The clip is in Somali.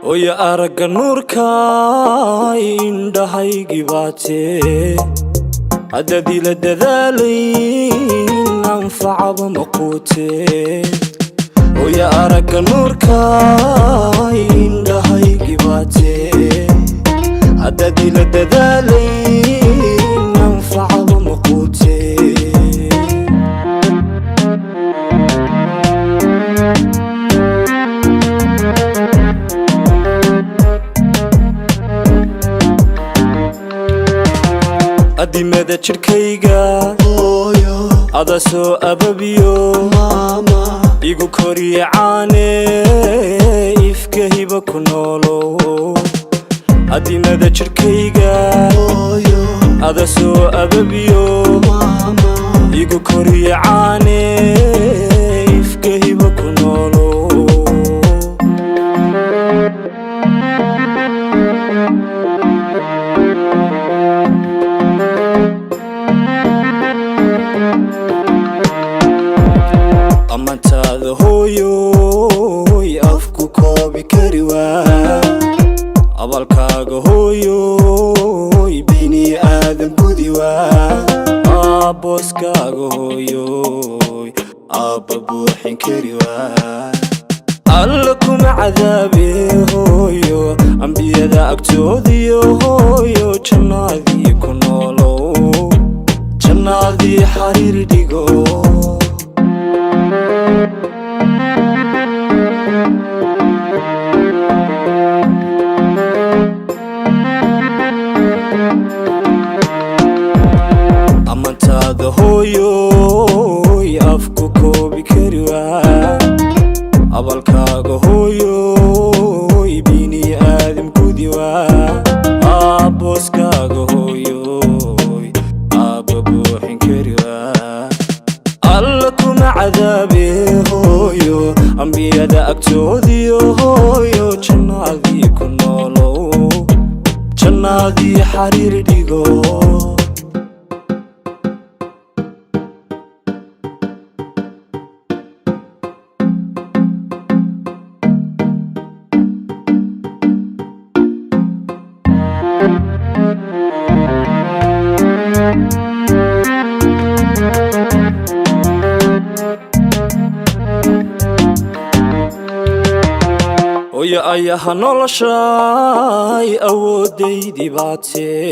ويا أرق نوركاي indhahaygi baatee عددي للدذالين أنفعب مقوتي ويا أرق نوركاي indhahaygi baatee عددي للدذالين أنفعب مقوتي أدي مدى شركيغا أدا سو أبابيو ماما إيغو كوري عاني إفكهي بكنولو أدي مدى شركيغا أدا سو أبابيو ماما إيغو كوري عاني إفكهي بكنولو amantaada hooyoy afku koobi kari waa abalkaaga hooyoy bini aadan gudi waa aabbooskaaga hooyoy aabba buuxin kari waa alla kuma cadaabe hooyo ambiyada agtoodiyo hooyo jannaadii ku noolow jannaadii xariir dhigo amantaada hooyoy afku koobi kari waa abalkaaga hooyoy bini aadam gudi waa aabbooskaaga hooyoy aabba buuxin kari waa alla kuma cadaabe hooyo ambiyada agtoodiyo hooyo jannaadii ku noolow jannaadii xariir dhigo ويا أيها نولشاي أودي دي باتي